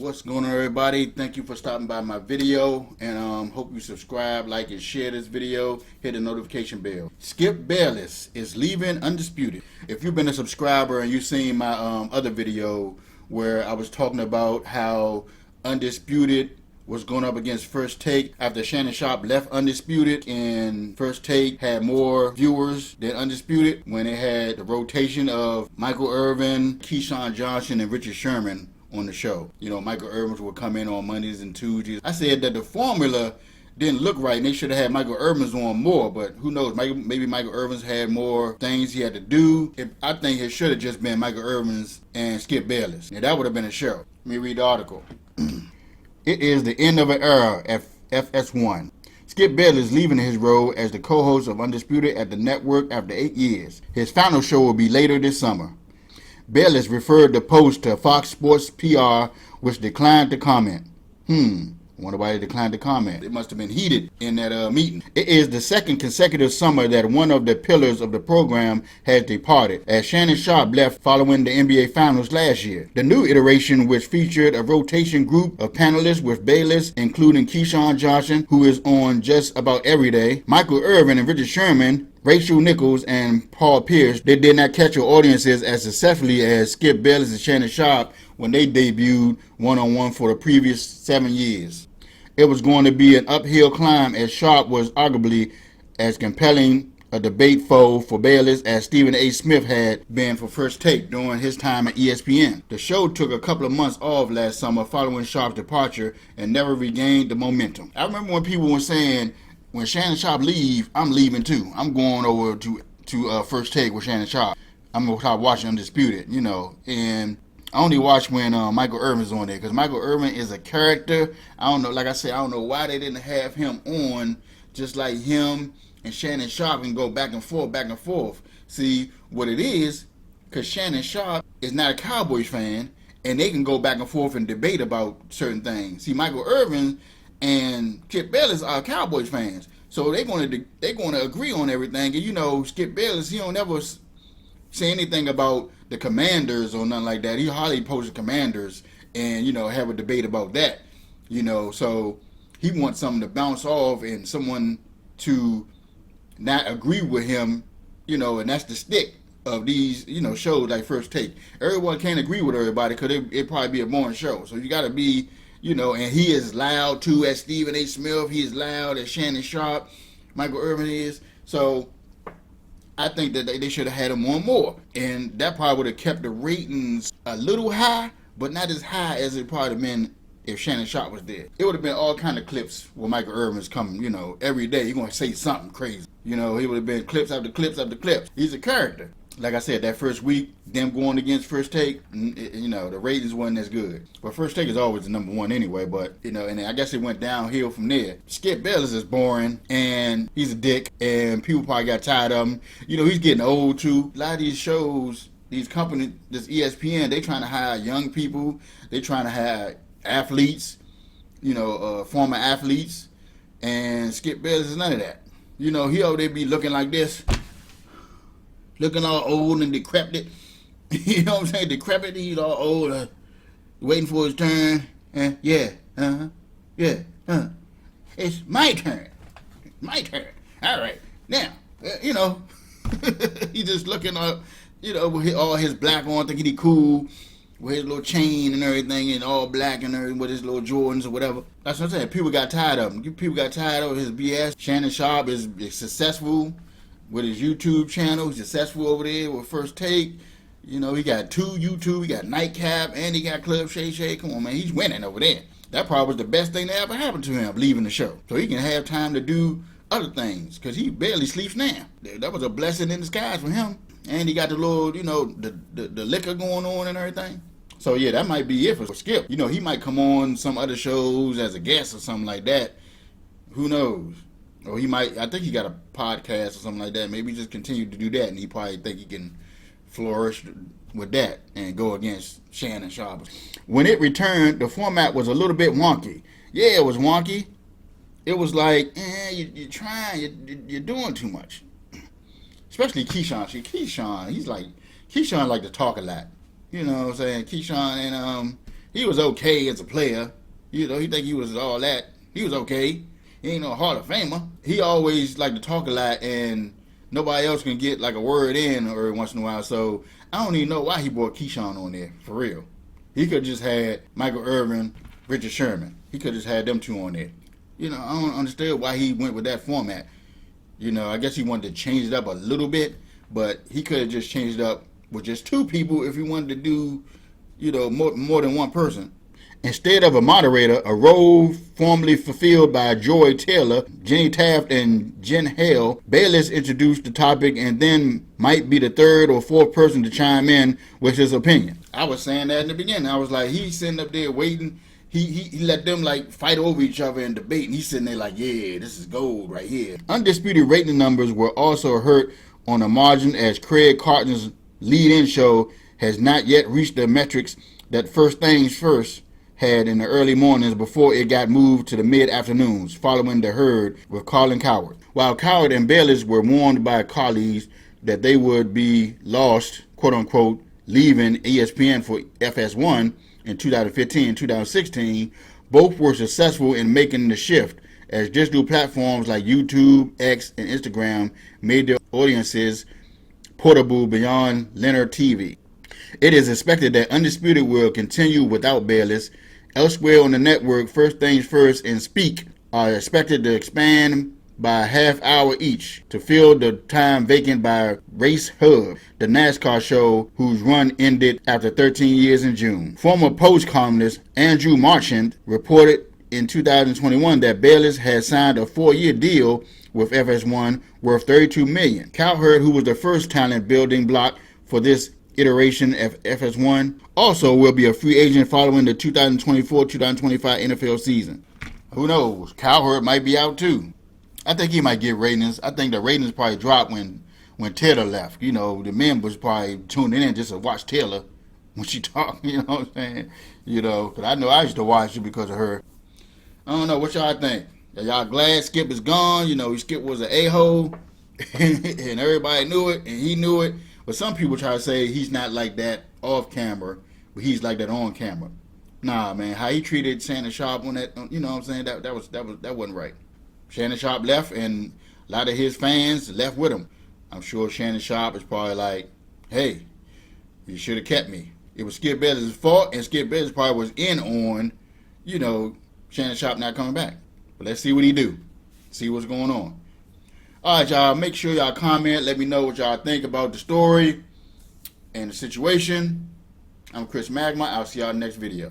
What's going on, everybody? Thank you for stopping by my video, and hope you subscribe, like, and share this video. Hit the notification bell. Skip Bayless is leaving Undisputed. If you've been a subscriber and you've seen my other video where I was talking about how Undisputed was going up against First Take after Shannon Sharpe left Undisputed, and First Take had more viewers than Undisputed when it had the rotation of Michael Irvin, Keyshawn Johnson, and Richard Sherman on the show. You know, Michael Irvin would come in on Mondays and Tuesdays. I said that the formula didn't look right and they should have had Michael Irvin's on more, but who knows, maybe Michael Irvin's had more things he had to do. I think it should have just been Michael Irvin's and Skip Bayless. And that would have been a show. Let me read the article. It is the end of an era at FS1. Skip Bayless leaving his role as the co-host of Undisputed at the network after 8 years. His final show will be later this summer. Bayless referred the post to Fox Sports PR, which declined to comment. Wonder why they declined to comment. It must have been heated in that meeting. It is the second consecutive summer that one of the pillars of the program has departed, as Shannon Sharpe left following the NBA Finals last year. The new iteration, which featured a rotation group of panelists with Bayless, including Keyshawn Johnson, who is on just about every day, Michael Irvin and Richard Sherman, Rachel Nichols, and Paul Pierce, they did not catch your audiences as successfully as Skip Bayless and Shannon Sharpe when they debuted one-on-one for the previous 7 years. It was going to be an uphill climb, as Sharpe was arguably as compelling a debate foe for Bayless as Stephen A. Smith had been for First Take during his time at ESPN. The show took a couple of months off last summer following Sharpe's departure and never regained the momentum. I remember when people were saying, when Shannon Sharpe leave, I'm leaving too. I'm going over to First Take with Shannon Sharpe. I'm going to start watching Undisputed, you know, and I only watch when Michael Irvin's on there, because Michael Irvin is a character. I don't know, like I said, I don't know why they didn't have him on, just like him and Shannon Sharpe can go back and forth. See, what it is, because Shannon Sharpe is not a Cowboys fan, and they can go back and forth and debate about certain things. See, Michael Irvin and Skip Bayless are Cowboys fans, so they're going to agree on everything. And you know, Skip Bayless, he don't ever say anything about the Commanders or nothing like that. He hardly posts the Commanders and, you know, have a debate about that, you know. So he wants something to bounce off and someone to not agree with him, you know, and that's the stick of these, you know, shows like First Take. Everyone can't agree with everybody because it'd probably be a boring show. So you got to be, you know, and he is loud too as Stephen A. Smith. He is loud as Shannon Sharpe, Michael Irvin is. So I think that they should have had him on more, and that probably would have kept the ratings a little high, but not as high as it probably been if Shannon Sharpe was there. It would have been all kind of clips where Michael Irvin's coming, you know, every day. You're going to say something crazy. You know, he would have been clips after clips after clips. He's a character. Like I said, that first week, them going against First Take, you know, the ratings wasn't as good. But First Take is always the number one anyway, but, you know, and I guess it went downhill from there. Skip Bayless is boring, and he's a dick, and people probably got tired of him. You know, he's getting old, too. A lot of these shows, these companies, this ESPN, they trying to hire young people. They trying to hire athletes, you know, former athletes, and Skip Bayless is none of that. You know, he over there be looking like this, looking all old and decrepit. You know what I'm saying? Decrepit, he's all old, waiting for his turn. It's my turn. My turn. All right. Now, you know, he just looking up, you know, with all his black on, thinking he cool, with his little chain and everything, and all black and everything, with his little Jordans or whatever. That's what I'm saying. People got tired of him. People got tired of his BS. Shannon Sharpe is successful with his YouTube channel. He's successful over there with First Take. You know, he got 2 YouTube. He got Nightcap, and he got Club Shay Shay. Come on, man. He's winning over there. That probably was the best thing that ever happened to him, leaving the show. So he can have time to do other things, because he barely sleeps now. That was a blessing in disguise for him. And he got the little, you know, the liquor going on and everything. So, yeah, that might be it for Skip. You know, he might come on some other shows as a guest or something like that. Who knows? Or he might, I think he got a podcast or something like that. Maybe just continue to do that, and he probably think he can flourish with that and go against Shannon Sharpe. When it returned, the format was a little bit wonky. Yeah, it was wonky. It was like, you're trying, you're doing too much. Especially Keyshawn. Keyshawn like to talk a lot. You know what I'm saying? Keyshawn and He was okay as a player. You know, he think he was all that. He was okay. He ain't no Hall of Famer. He always like to talk a lot, and nobody else can get like a word in every once in a while. So I don't even know why he brought Keyshawn on there, for real. He could just had Michael Irvin, Richard Sherman. He could just had them two on there. You know, I don't understand why he went with that format. You know, I guess he wanted to change it up a little bit, but he could have just changed it up with just two people if he wanted to do, you know, more than one person. Instead of a moderator, a role formerly fulfilled by Joy Taylor, Jenny Taft, and Jen Hale, Bayless introduced the topic and then might be the third or fourth person to chime in with his opinion. I was saying that in the beginning. I was like, he's sitting up there waiting. He let them like fight over each other and debate, and he's sitting there like, yeah, this is gold right here. Undisputed rating numbers were also hurt on the margin as Craig Carton's lead-in show has not yet reached the metrics that First Things First had in the early mornings before it got moved to the mid-afternoons following the herd with Colin Cowherd. While Cowherd and Bayless were warned by colleagues that they would be lost, quote-unquote, leaving ESPN for FS1 in 2015 and 2016, both were successful in making the shift as digital platforms like YouTube, X, and Instagram made their audiences portable beyond linear TV. It is expected that Undisputed will continue without Bayless. Elsewhere on the network, First Things First and Speak are expected to expand by a half hour each to fill the time vacant by Race Hub, the NASCAR show whose run ended after 13 years in June. Former Post columnist Andrew Marchand reported in 2021 that Bayless had signed a 4-year deal with FS1 worth $32 million. Cowherd, who was the first talent building block for this iteration of FS1, also will be a free agent following the 2024-2025 NFL season. Who knows? Cowherd might be out too. I think he might get ratings. I think the ratings probably dropped when Taylor left. You know, the men was probably tuning in just to watch Taylor when she talked. You know what I'm saying? You know, because I know I used to watch it because of her. I don't know. What y'all think? Are y'all glad Skip is gone? You know, Skip was an a-hole and everybody knew it and he knew it. But some people try to say he's not like that off camera, but he's like that on camera. Nah, man, how he treated Shannon Sharp on that, you know what I'm saying? That wasn't right. Shannon Sharp left, and a lot of his fans left with him. I'm sure Shannon Sharp is probably like, hey, you should have kept me. It was Skip Bayless' fault, and Skip Bayless probably was in on, you know, Shannon Sharp not coming back. But let's see what he do. See what's going on. All right, y'all, make sure y'all comment. Let me know what y'all think about the story and the situation. I'm ChrisMagma. I'll see y'all in the next video.